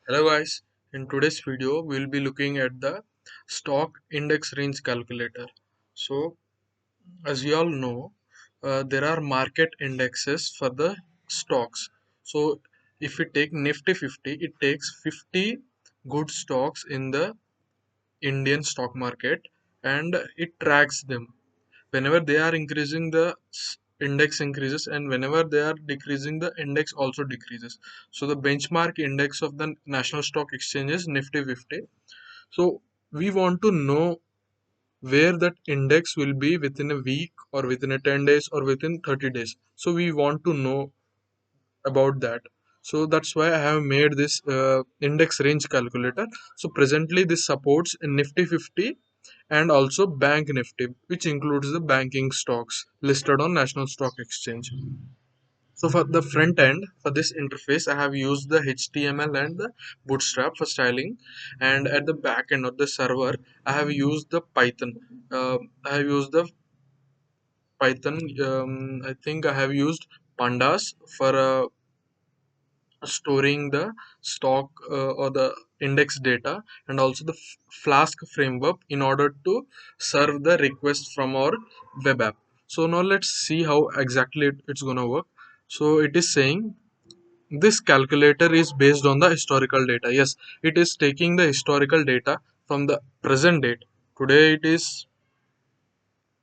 Hello guys, in today's video we'll be looking at the stock index range calculator. So as we all know, there are market indexes for the stocks. So if we take Nifty 50, it takes 50 good stocks in the Indian stock market and it tracks them. Whenever they are increasing, the index increases, and whenever they are decreasing, the index also decreases. So the benchmark index of the national stock exchange is Nifty 50. So we want to know where that index will be within a week or within a 10 days or within 30 days. So we want to know about that. So that's why I have made this index range calculator. So presently this supports Nifty 50 and also Bank Nifty, which includes the banking stocks listed on National Stock Exchange. So for the front end, for this interface, I have used the HTML and the Bootstrap for styling, and at the back end of the server, I have used the Python. I have used the Python. I think I have used Pandas for storing the stock or the index data, and also the Flask framework in order to serve the request from our web app. So now let's see how exactly it's gonna work. So it is saying this calculator is based on the historical data. Yes, it is taking the historical data from the present date. Today it is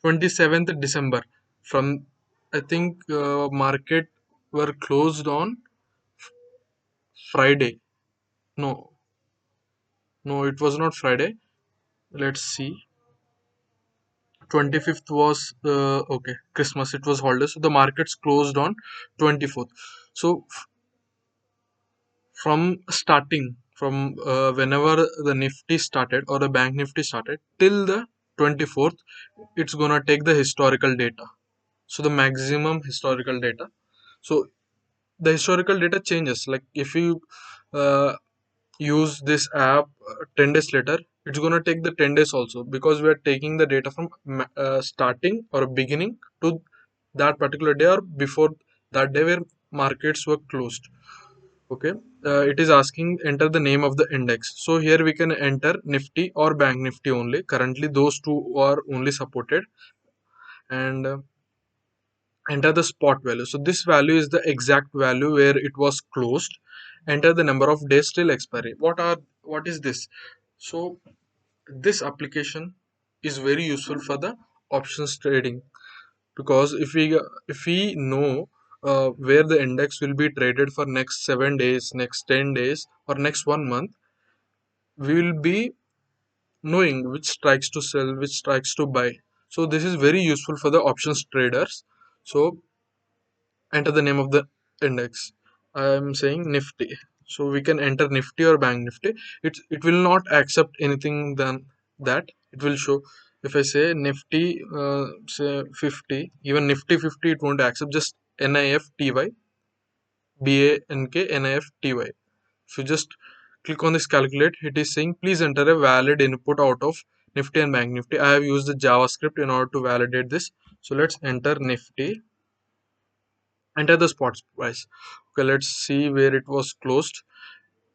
27th December. From I think market were closed on Friday. No, no, it was not Friday. Let's see. 25th was okay, Christmas. It was holiday, so the markets closed on 24th. So from starting from whenever the Nifty started or the Bank Nifty started till the 24th, it's gonna take the historical data. So the maximum historical data. So the historical data changes. Like if you uh, use this app 10 days later, it's going to take the 10 days also, because we are taking the data from starting or beginning to that particular day or before that day where markets were closed. Okay, it is asking enter the name of the index. So here we can enter Nifty or Bank Nifty only. Currently those two are only supported. And enter the spot value. So this value is the exact value where it was closed. Enter the number of days till expiry. What is this? So this application is very useful for the options trading, because if we know where the index will be traded for next 7 days, next 10 days, or next 1 month, we will be knowing which strikes to sell, which strikes to buy. So this is very useful for the options traders. So enter the name of the index. I am saying Nifty. So we can enter Nifty or Bank Nifty. It will not accept anything than that. It will show, if I say Nifty say 50, even Nifty 50 it won't accept. Just Nifty Nifty. If you just click on this calculate, it is saying please enter a valid input out of Nifty and Bank Nifty. I have used the JavaScript in order to validate this. So let's enter Nifty. Enter the spot price. Okay, let's see where it was closed.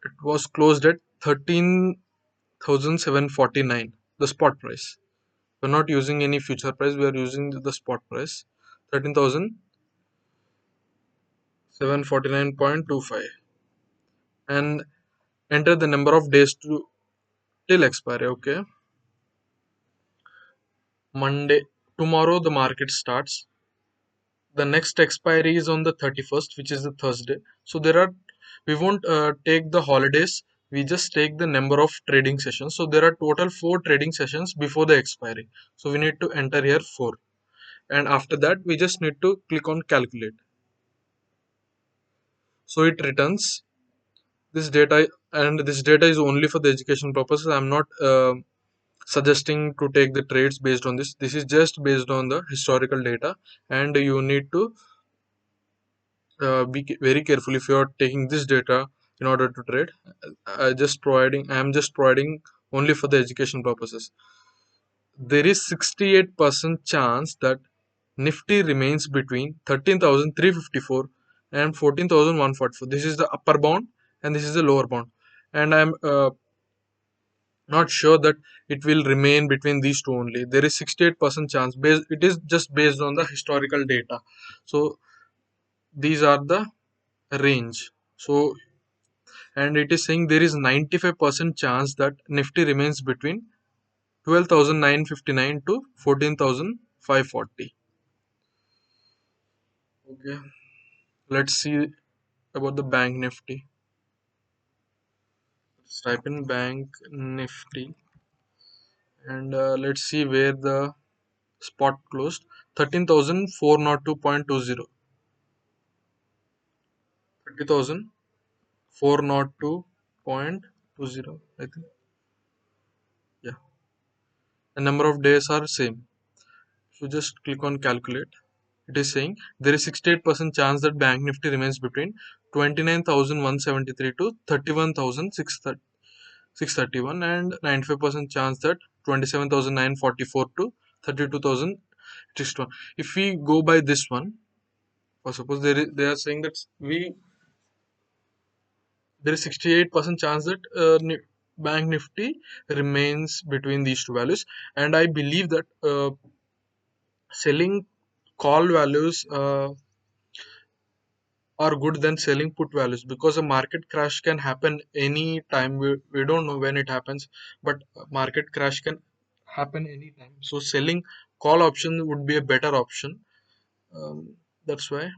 It was closed at 13,749, the spot price. We're not using any future price, we are using the spot price, 13,749.25. And enter the number of days to till expiry. Okay, Monday, tomorrow the market starts. The next expiry is on the 31st, which is the Thursday. So there are, we won't take the holidays, we just take the number of trading sessions. So there are total 4 trading sessions before the expiry. So we need to enter here 4, and after that we just need to click on calculate. So it returns this data, and this data is only for the education purposes. I'm not suggesting to take the trades based on this. This is just based on the historical data, and you need to be very careful if you are taking this data in order to trade. I am just providing only for the education purposes. There is 68% chance that Nifty remains between 13,354 and 14,144. This is the upper bound and this is the lower bound. and I'm not sure that it will remain between these two only. There is 68% chance. It is just based on the historical data. So these are the range. So, and it is saying there is 95% chance that Nifty remains between 12,959 to 14,540. Okay, let's see about the Bank Nifty. Let's type in Bank Nifty, and let's see where the spot closed. 13,402.20. 30,402.20. I think. Yeah. The number of days are same. If you just click on calculate, it is saying there is 68% chance that Bank Nifty remains between 29,173 to 31,631, and 95% chance that 27,944 to 32,061. If we go by this one, or suppose they are saying that there is 68% chance that Bank Nifty remains between these two values, and I believe that selling call values are good than selling put values, because a market crash can happen any time. We don't know when it happens, but market crash can happen anytime. So selling call option would be a better option. That's why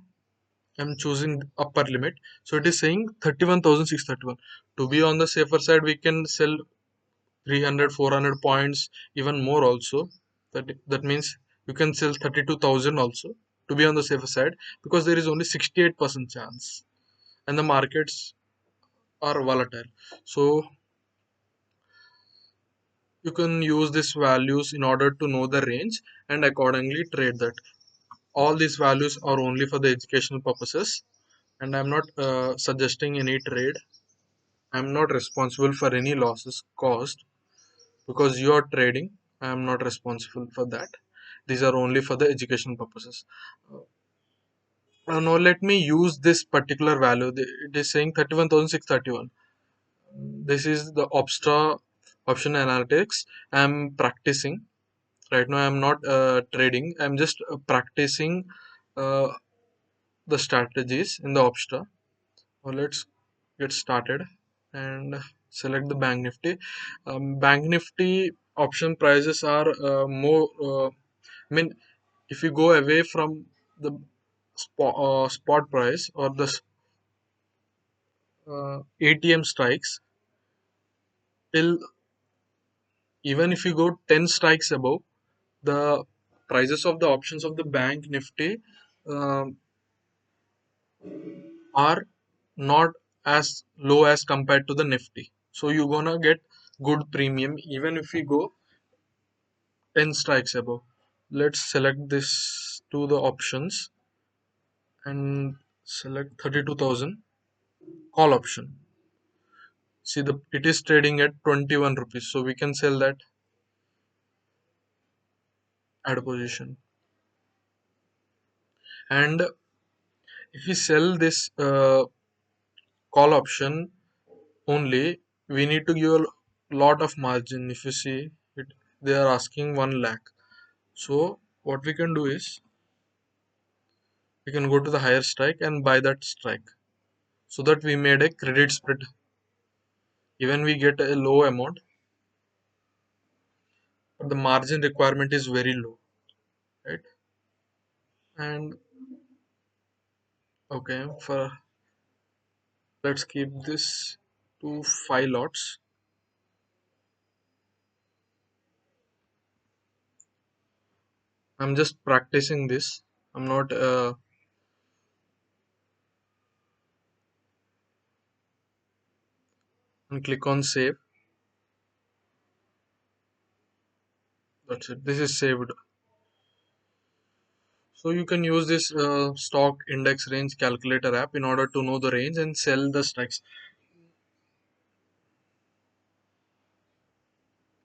I'm choosing upper limit. So it is saying 31,631. To be on the safer side, we can sell 300, 400 points, even more also. That means you can sell 32,000 also, to be on the safer side, because there is only 68% chance and the markets are volatile. So you can use these values in order to know the range and accordingly trade that. All these values are only for the educational purposes, and I'm not suggesting any trade. I'm not responsible for any losses caused because you are trading. I'm not responsible for that. These are only for the education purposes. Now let me use this particular value. It is saying 31,631. This is the option analytics. I'm practicing right now. I'm not trading. I'm just practicing uh, the strategies in the opsta. Well, let's get started and select the Bank Nifty. Bank Nifty option prices are more. I mean, if you go away from the spot price or the ATM strikes, till even if you go 10 strikes above, the prices of the options of the Bank Nifty um are not as low as compared to the Nifty. So you're gonna get good premium even if we go 10 strikes above. Let's select this to the options and select 32,000 call option. See, the it is trading at 21 rupees, so we can sell that, add a position. And if we sell this call option only, we need to give a lot of margin. If you see it, they are asking 1 lakh. So what we can do is we can go to the higher strike and buy that strike, so that we made a credit spread. Even we get a low amount, but the margin requirement is very low, right? And okay, for let's keep this to 5 lots. I'm just practicing this. I'm not and click on save. That's it. This is saved. So you can use this stock index range calculator app in order to know the range and sell the strikes.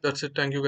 That's it. Thank you guys.